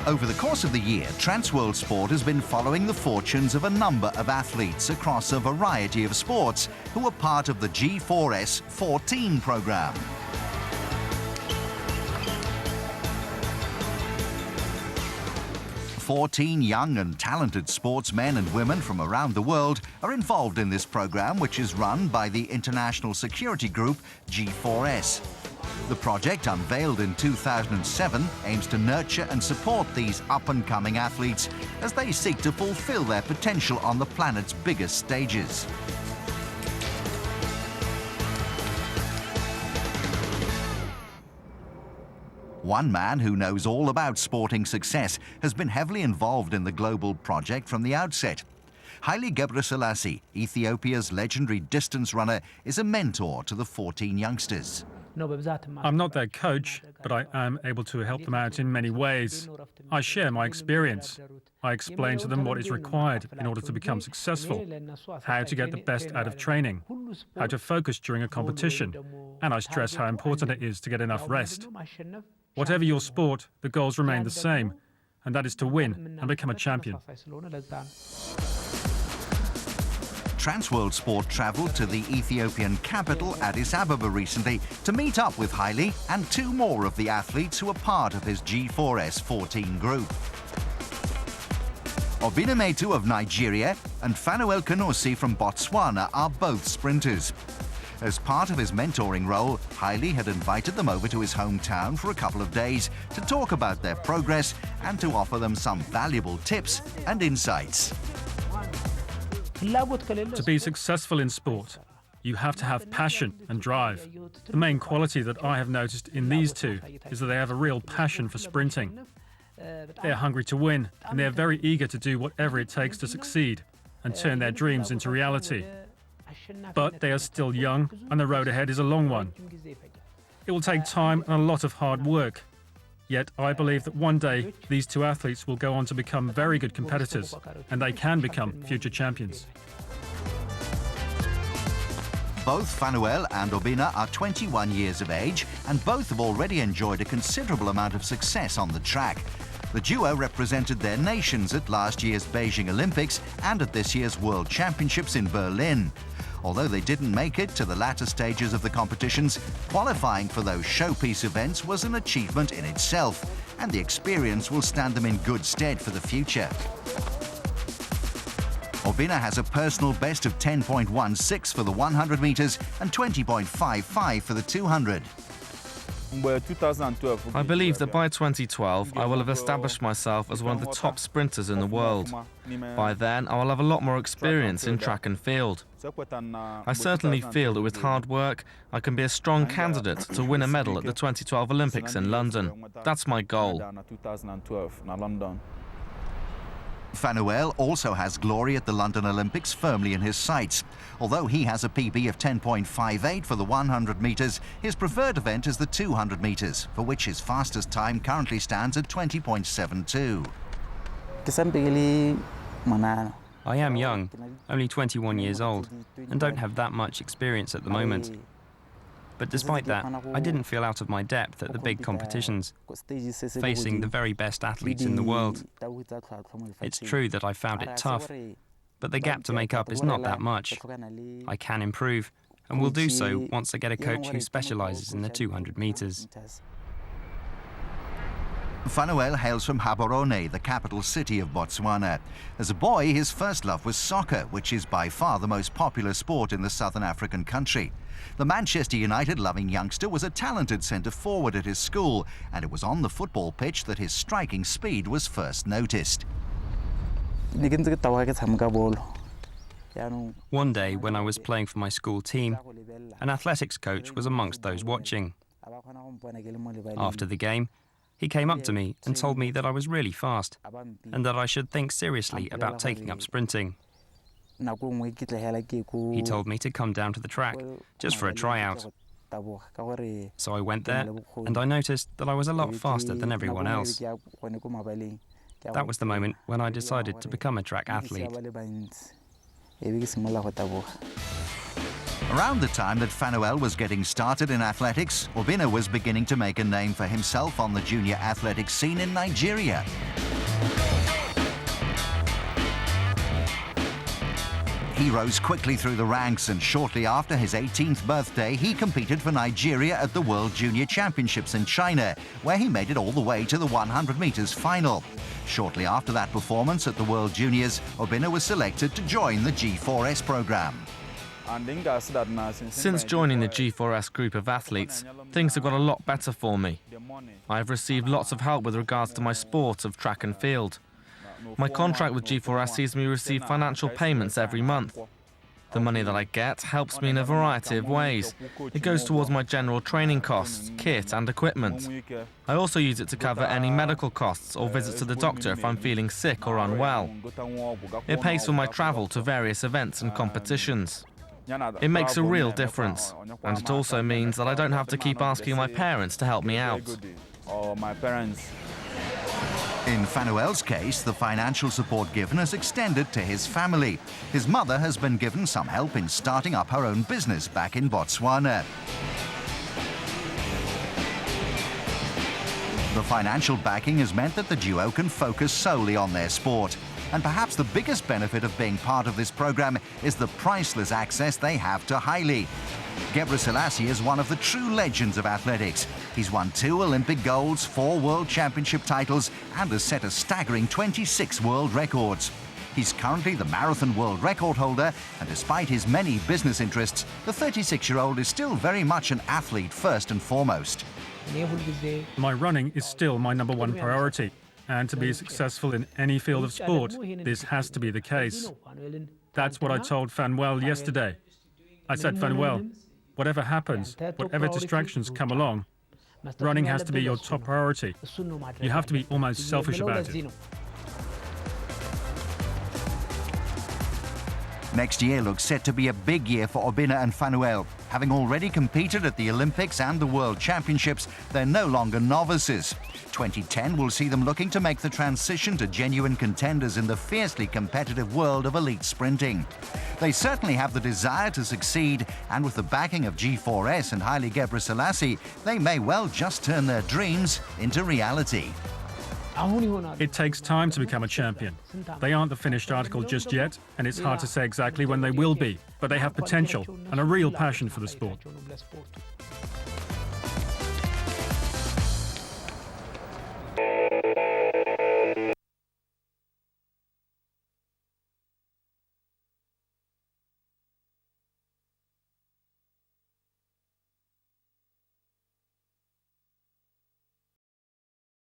Over the course of the year, Transworld Sport has been following the fortunes of a number of athletes across a variety of sports who are part of the G4S 14 program. "14 young and talented sportsmen and women from around the world are involved in this program, which is run by the international security group G4S. The project, unveiled in 2007, aims to nurture and support these up-and-coming athletes as they seek to fulfill their potential on the planet's biggest stages. One man who knows all about sporting success has been heavily involved in the global project from the outset. Haile Gebrselassie, Ethiopia's legendary distance runner, is a mentor to the 14 youngsters. I'm not their coach, but I am able to help them out in many ways. I share my experience. I explain to them what is required in order to become successful, how to get the best out of training, how to focus during a competition, and I stress how important it is to get enough rest. Whatever your sport, the goals remain the same, and that is to win and become a champion. Transworld Sport travelled to the Ethiopian capital, Addis Ababa, recently to meet up with Haile and two more of the athletes who are part of his G4S 14 group. Obinna Metu of Nigeria and Fanuel from Botswana are both sprinters. As part of his mentoring role, Haile had invited them over to his hometown for a couple of days to talk about their progress and to offer them some valuable tips and insights. To be successful in sport, you have to have passion and drive. The main quality that I have noticed in these two is that they have a real passion for sprinting. They are hungry to win, and they are very eager to do whatever it takes to succeed and turn their dreams into reality. But they are still young, and the road ahead is a long one. It will take time and a lot of hard work. Yet I believe that one day these two athletes will go on to become very good competitors, and they can become future champions. Both Fanuel and Obinna are 21 years of age, and both have already enjoyed a considerable amount of success on the track. The duo represented their nations at last year's Beijing Olympics and at this year's World Championships in Berlin. Although they didn't make it to the latter stages of the competitions, qualifying for those showpiece events was an achievement in itself, and the experience will stand them in good stead for the future. Obinna has a personal best of 10.16 for the 100 metres and 20.55 for the 200. I believe that by 2012 I will have established myself as one of the top sprinters in the world. By then I will have a lot more experience in track and field. I certainly feel that with hard work I can be a strong candidate to win a medal at the 2012 Olympics in London. That's my goal. Fanuel also has glory at the London Olympics firmly in his sights. Although he has a PB of 10.58 for the 100 metres, his preferred event is the 200 metres, for which his fastest time currently stands at 20.72. I am young, only 21 years old, and don't have that much experience at the moment. But despite that, I didn't feel out of my depth at the big competitions, facing the very best athletes in the world. It's true that I found it tough, but the gap to make up is not that much. I can improve, and will do so once I get a coach who specialises in the 200 metres. Fanuel hails from Gaborone, the capital city of Botswana. As a boy, his first love was soccer, which is by far the most popular sport in the southern African country. The Manchester United-loving youngster was a talented centre-forward at his school, and it was on the football pitch that his striking speed was first noticed. One day, when I was playing for my school team, an athletics coach was amongst those watching. After the game, he came up to me and told me that I was really fast and that I should think seriously about taking up sprinting. He told me to come down to the track, just for a tryout. So I went there, and I noticed that I was a lot faster than everyone else. That was the moment when I decided to become a track athlete. Around the time that Fanuel was getting started in athletics, Obinna was beginning to make a name for himself on the junior athletics scene in Nigeria. He rose quickly through the ranks, and shortly after his 18th birthday, he competed for Nigeria at the World Junior Championships in China, where he made it all the way to the 100 meters final. Shortly after that performance at the World Juniors, Obinna was selected to join the G4S program. Since joining the G4S group of athletes, things have got a lot better for me. I have received lots of help with regards to my sport of track and field. My contract with G4S sees me receive financial payments every month. The money that I get helps me in a variety of ways. It goes towards my general training costs, kit and equipment. I also use it to cover any medical costs or visits to the doctor if I'm feeling sick or unwell. It pays for my travel to various events and competitions. It makes a real difference, and it also means that I don't have to keep asking my parents to help me out. In Fanuel's case, the financial support given has extended to his family. His mother has been given some help in starting up her own business back in Botswana. The financial backing has meant that the duo can focus solely on their sport. And perhaps the biggest benefit of being part of this program is the priceless access they have to Haile. Gebrselassie is one of the true legends of athletics. He's won 2 Olympic golds, 4 World Championship titles, and has set a staggering 26 world records. He's currently the marathon world record holder, and despite his many business interests, the 36-year-old is still very much an athlete first and foremost. My running is still my #1 priority. And to be successful in any field of sport, this has to be the case. That's what I told Fanuel yesterday. I said, Fanuel, whatever happens, whatever distractions come along, running has to be your top priority. You have to be almost selfish about it. Next year looks set to be a big year for Obinna and Fanuel. Having already competed at the Olympics and the World Championships, they're no longer novices. 2010 will see them looking to make the transition to genuine contenders in the fiercely competitive world of elite sprinting. They certainly have the desire to succeed, and with the backing of G4S and Haile Gebrselassie, they may well just turn their dreams into reality. It takes time to become a champion. They aren't the finished article just yet, and it's hard to say exactly when they will be, but they have potential and a real passion for the sport.